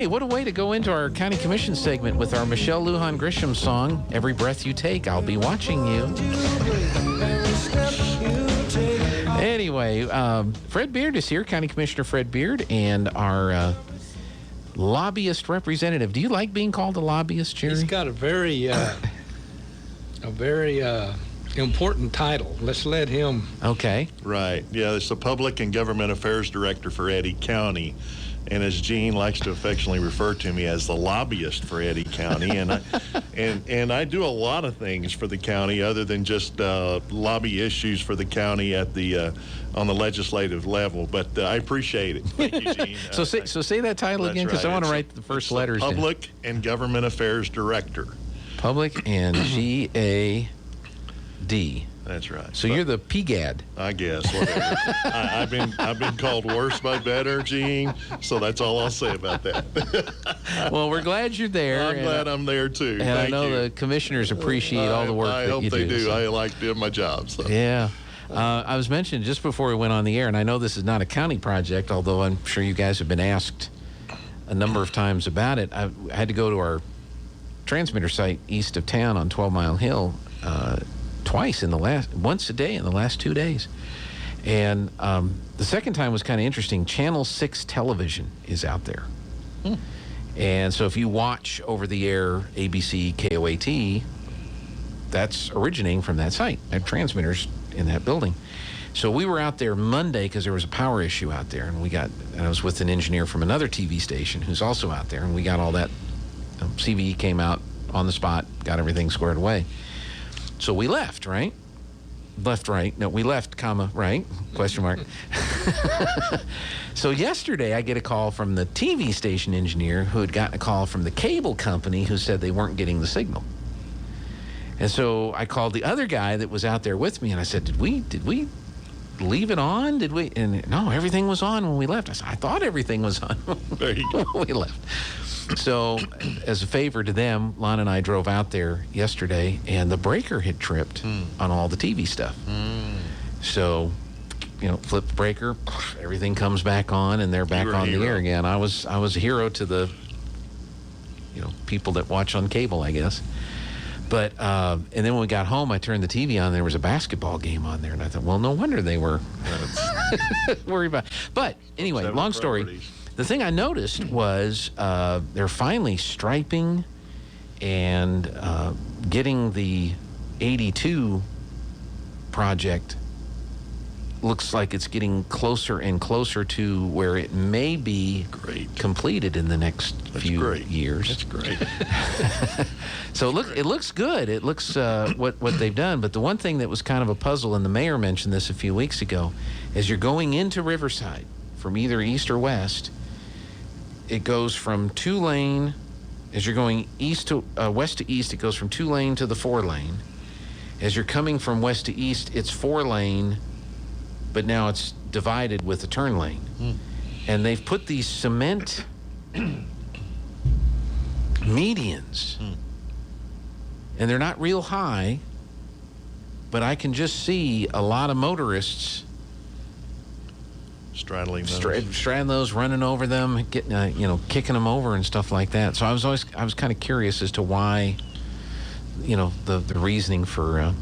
Hey, what a way to go into our County Commission segment with our Michelle Lujan Grisham song, Every Breath You Take, I'll Be Watching You. Anyway, Fred Beard is here, County Commissioner Fred Beard, and our lobbyist representative. Do you like being called a lobbyist, Jerry? He's got a very important title. Let's let him. Okay. Right. Yeah, it's the Public and Government Affairs Director for Eddy County. And as Gene likes to affectionately refer to me as the lobbyist for Eddy County, and I do a lot of things for the county other than just lobby issues for the county at the on the legislative level. But I appreciate it. Thank you, Gene. So say that title again, because I want to write the first letters. Public and Government Affairs Director. Public and GAD. That's right. So you're the PGAD. I guess. Whatever. I've been called worse by better, Gene. So that's all I'll say about that. Well, we're glad you're there. I'm glad I'm there too. And I know the commissioners appreciate all the work that you do. I hope they do. So. I like doing my job. So. Yeah. I was mentioning just before we went on the air, and I know this is not a county project, although I'm sure you guys have been asked a number of times about it. I had to go to our transmitter site east of town on 12 Mile Hill once a day in the last 2 days. And the second time was kind of interesting. Channel 6 television is out there. And so if you watch over the air ABC KOAT, that's originating from that site. I have transmitters in that building. So we were out there Monday because there was a power issue out there, and I was with an engineer from another TV station who's also out there, and we got all that. CVE came out on the spot, got everything squared away. So we left, right? Left, right. No, we left, comma, right? Question mark. So yesterday I get a call from the TV station engineer who had gotten a call from the cable company who said they weren't getting the signal. And so I called the other guy that was out there with me, and I said, did we leave it on? Did we? And no, everything was on when we left. I said, I thought everything was on There you go. when we left. So as a favor to them, Lon and I drove out there yesterday, and the breaker had tripped on all the TV stuff. So, flip the breaker, everything comes back on, and they're back on the air again. I was a hero to the, people that watch on cable, I guess. But, and then when we got home, I turned the TV on, there was a basketball game on there, and I thought, well, no wonder they were worried about it. But anyway, long story. The thing I noticed was they're finally striping and getting the 82 project. Looks like it's getting closer and closer to where it may be completed in the next few years. That's great. So it looks good. It looks what they've done. But the one thing that was kind of a puzzle, and the mayor mentioned this a few weeks ago, as you're going into Riverside from either east or west, it goes from 2-lane. As you're going west to east, it goes from 2-lane to the 4-lane. As you're coming from west to east, it's 4-lane. But now it's divided with a turn lane. And they've put these cement medians. And they're not real high, but I can just see a lot of motorists straddling those, running over them, getting, kicking them over and stuff like that. So I was kind of curious as to why, the reasoning for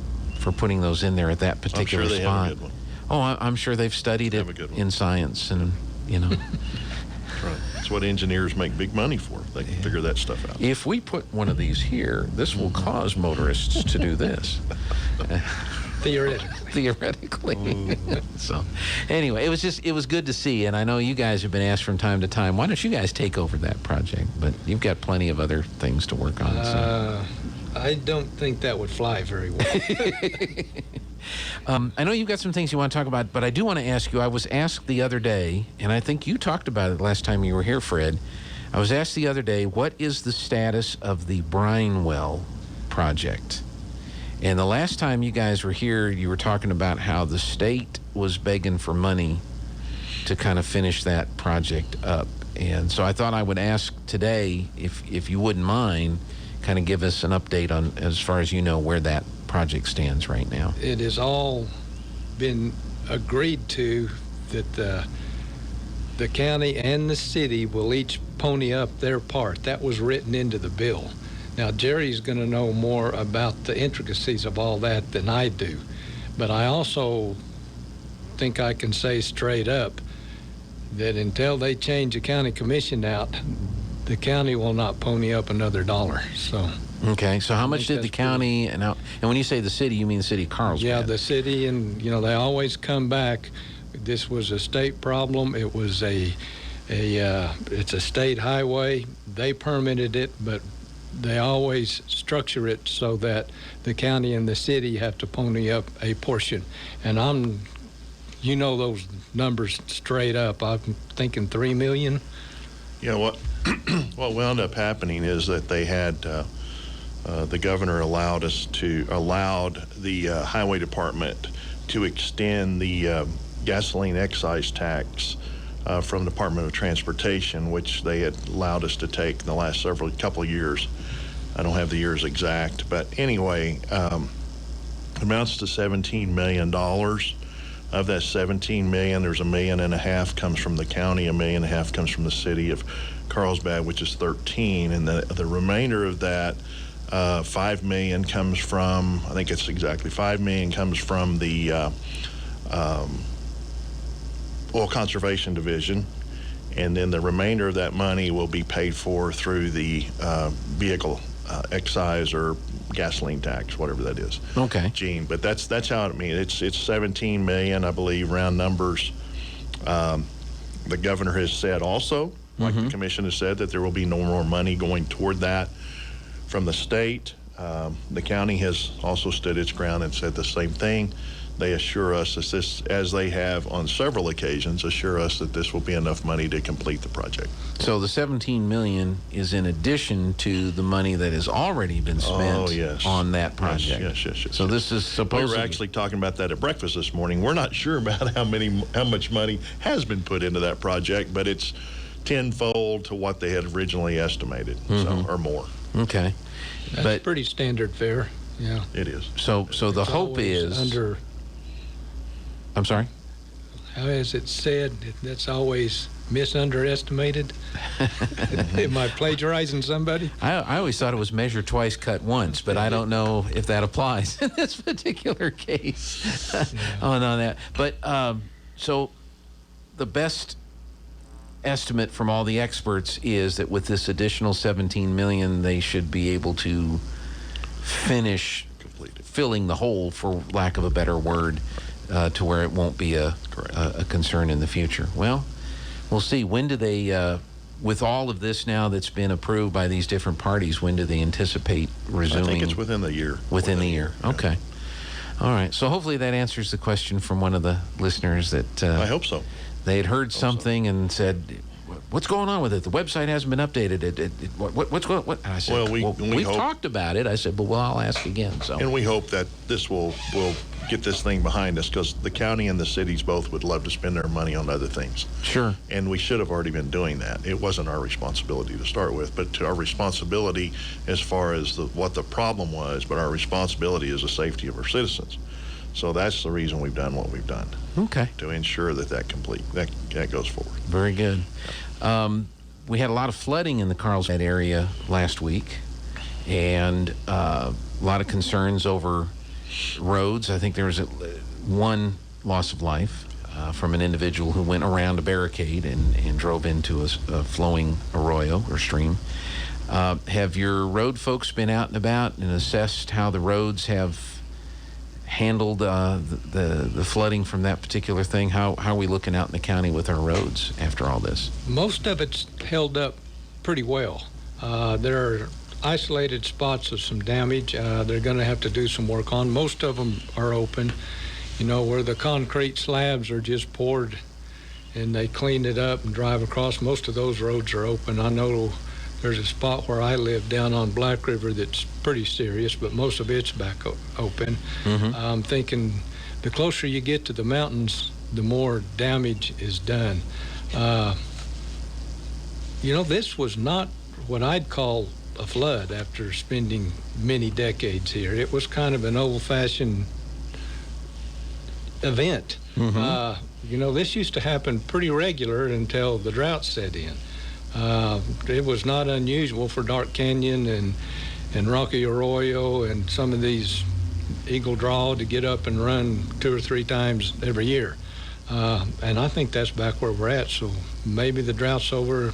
putting those in there at that particular spot. Have a good one. Oh, I'm sure they've studied it in science, and That's right. That's what engineers make big money for. They can figure that stuff out. If we put one of these here, this will cause motorists to do this. Theoretically. So, anyway, it was good to see, and I know you guys have been asked from time to time, why don't you guys take over that project? But you've got plenty of other things to work on. So. I don't think that would fly very well. I know you've got some things you want to talk about, but I do want to ask you, I was asked the other day, and I think you talked about it last time you were here, Fred. I was asked the other day, what is the status of the Brinewell project? And the last time you guys were here, you were talking about how the state was begging for money to kind of finish that project up. And so I thought I would ask today, if you wouldn't mind, kind of give us an update on, as far as you know, where that project stands right now. It has all been agreed to that the county and the city will each pony up their part. That was written into the bill. Now, Jerry's going to know more about the intricacies of all that than I do. But I also think I can say straight up that until they change the county commission out, the county will not pony up another dollar. So. Okay, so how much think did the that's county, and when you say the city, you mean the city of Carlsbad? Yeah, the city, and they always come back. This was a state problem. It was it's a state highway. They permitted it, but they always structure it so that the county and the city have to pony up a portion. And those numbers straight up. I'm thinking $3 million. Yeah, what wound up happening is that they had the governor allowed the highway department to extend the gasoline excise tax from the Department of Transportation, which they had allowed us to take in the last couple of years. I don't have the years exact, but anyway, amounts to $17 million. Of that $17 million, there's $1.5 million comes from the county, $1.5 million comes from the city of Carlsbad, which is 13, and the remainder of that, $5 million comes from, I think it's exactly $5 million comes from the Oil Conservation Division, and then the remainder of that money will be paid for through the vehicle excise or gasoline tax, whatever that is. Okay. Gene, but that's how it's 17 million, I believe, round numbers. The governor has said also, like the commission has said, that there will be no more money going toward that from the state. The county has also stood its ground and said the same thing. They assure us, as they have on several occasions, assure us that this will be enough money to complete the project. So the $17 million is in addition to the money that has already been spent on that project. Yes. So this is supposed. We were actually talking about that at breakfast this morning. We're not sure about how much money has been put into that project, but it's tenfold to what they had originally estimated, or more. Okay. That's pretty standard fare. Yeah. It is. So the hope is I'm sorry? How is it said? That's always misunderestimated. Am I plagiarizing somebody? I always thought it was measure twice, cut once, but I don't know if that applies in this particular case. on that. But so the best estimate from all the experts is that with this additional $17 million, they should be able to finish filling the hole, for lack of a better word, to where it won't be a concern in the future. Well, we'll see. When do they, with all of this now that's been approved by these different parties, when do they anticipate resuming? I think it's within the year. Within the year. Okay. All right. So hopefully that answers the question from one of the listeners that I hope so. They had heard something and said, "What's going on with it? The website hasn't been updated. What's going on?" What? And I said, we've talked about it. I said, well, I'll ask again. So, and we hope that this will get this thing behind us, because the county and the cities both would love to spend their money on other things. Sure. And we should have already been doing that. It wasn't our responsibility to start with, but to our responsibility as far as what the problem was, but our responsibility is the safety of our citizens. So that's the reason we've done what we've done. Okay. To ensure that goes forward. Very good. We had a lot of flooding in the Carlsbad area last week, and a lot of concerns over roads. I think there was one loss of life from an individual who went around a barricade and drove into a flowing arroyo or stream. Have your road folks been out and about and assessed how the roads have handled the flooding from that particular thing? How are we looking out in the county with our roads after all this? Most of it's held up pretty well. There are isolated spots of some damage they're going to have to do some work on. Most of them are open, where the concrete slabs are just poured and they clean it up and drive across. Most of those roads are open. I know there's a spot where I live down on Black River that's pretty serious, but most of it's back open. I'm thinking the closer you get to the mountains, the more damage is done. This was not what I'd call a flood after spending many decades here. It was kind of an old-fashioned event. This used to happen pretty regular until the drought set in. It was not unusual for Dark Canyon and Rocky Arroyo and some of these Eagle Draw to get up and run 2 or 3 times every year. And I think that's back where we're at. So maybe the drought's over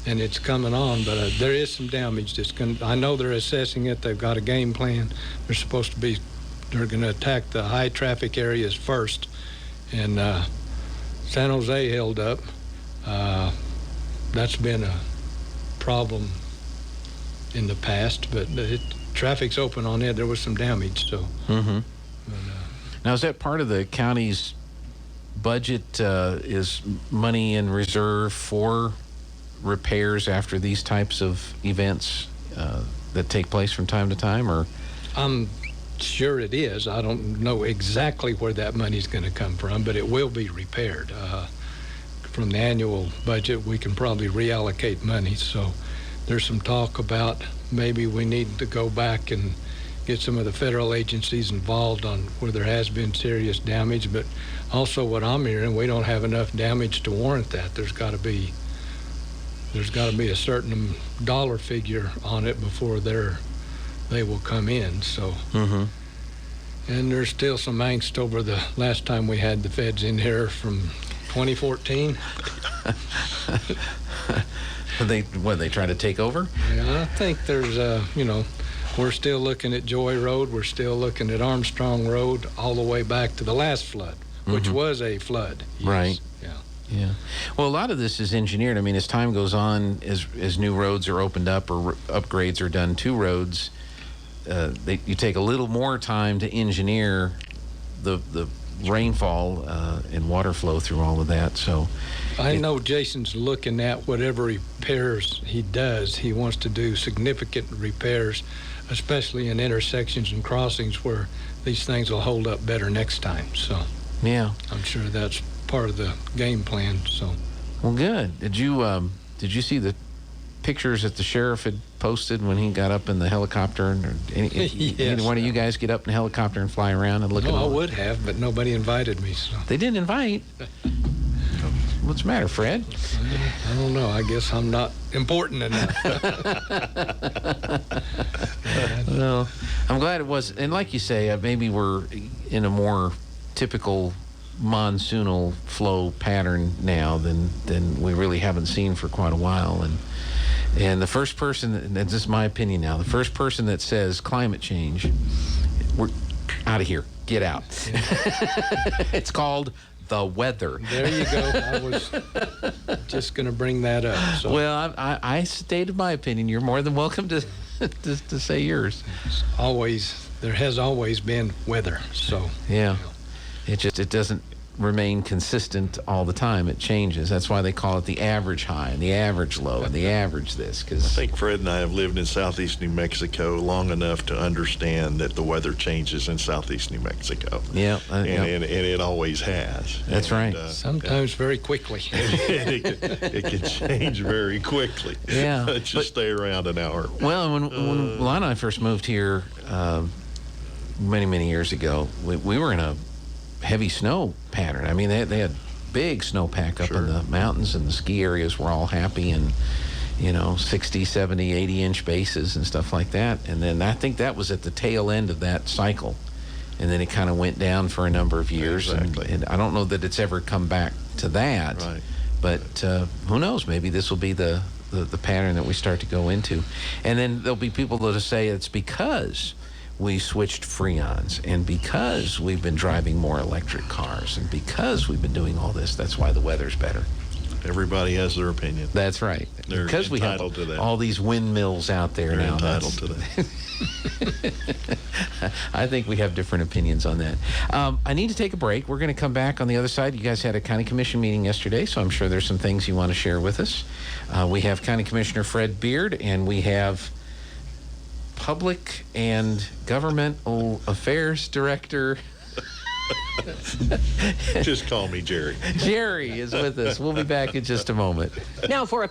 and it's coming on, but there is some damage that's going. I know they're assessing it. They've got a game plan. They're going to attack the high traffic areas first, and San Jose held up. That's been a problem in the past, but traffic's open on it. There was some damage, so. Mm-hmm. Now, is that part of the county's budget? Is money in reserve for repairs after these types of events that take place from time to time, or? I'm sure it is. I don't know exactly where that money's going to come from, but it will be repaired. From the annual budget, we can probably reallocate money. So there's some talk about maybe we need to go back and get some of the federal agencies involved on where there has been serious damage. But also what I'm hearing, we don't have enough damage to warrant that. There's got to be a certain dollar figure on it before they will come in. So. Mm-hmm. And there's still some angst over the last time we had the feds in here from 2014. They try to take over? Yeah, I think there's we're still looking at Joy Road. We're still looking at Armstrong Road all the way back to the last flood, which was a flood. Yes. Right. Yeah. Yeah. Well, a lot of this is engineered. I mean, as time goes on, as new roads are opened up or upgrades are done to roads, you take a little more time to engineer the rainfall and water flow through all of that. So I know Jason's looking at whatever repairs he does. He wants to do significant repairs, especially in intersections and crossings where these things will hold up better next time. So yeah, I'm sure that's part of the game plan. So well, good. Did you see the pictures that the sheriff had posted when he got up in the helicopter? Yes. Either one of you guys get up in a helicopter and fly around and look at I all? would have, but nobody invited me. So They didn't invite. What's the matter, Fred? I don't know. I guess I'm not important enough. Well, I'm glad it was. And like you say, maybe we're in a more typical monsoonal flow pattern now than we really haven't seen for quite a while. And the first person, and that's just my opinion now, the first person that says climate change, we're out of here. Get out. It's called the weather. There you go. I was just going to bring that up. So. Well, I stated my opinion. You're more than welcome to say yours. There has always been weather. So yeah, it doesn't remain consistent all the time. It changes. That's why they call it the average high and the average low and the average this. I think Fred and I have lived in southeast New Mexico long enough to understand that the weather changes in southeast New Mexico. Yeah, and it always has. That's right. Sometimes very quickly. it can change very quickly. Yeah, just stay around an hour. Well, when Lana and I first moved here many years ago, we were in a heavy snow pattern. I mean, they had big snowpack up in the mountains, and the ski areas were all happy, and 60, 70, 80-inch bases and stuff like that. And then I think that was at the tail end of that cycle, and then it kind of went down for a number of years. Exactly. And I don't know that it's ever come back to that. Right. But who knows? Maybe this will be the pattern that we start to go into. And then there'll be people that'll say it's because we switched Freons, and because we've been driving more electric cars, and because we've been doing all this, that's why the weather's better. Everybody has their opinion. That's right. They're because we have entitled to that. all these windmills out there They're now. entitled to that. I think we have different opinions on that. I need to take a break. We're going to come back on the other side. You guys had a county commission meeting yesterday, so I'm sure there's some things you want to share with us. We have County Commissioner Fred Beard, and we have Public and Governmental Affairs Director Just call me Jerry. Jerry is with us. We'll be back in just a moment. Now for a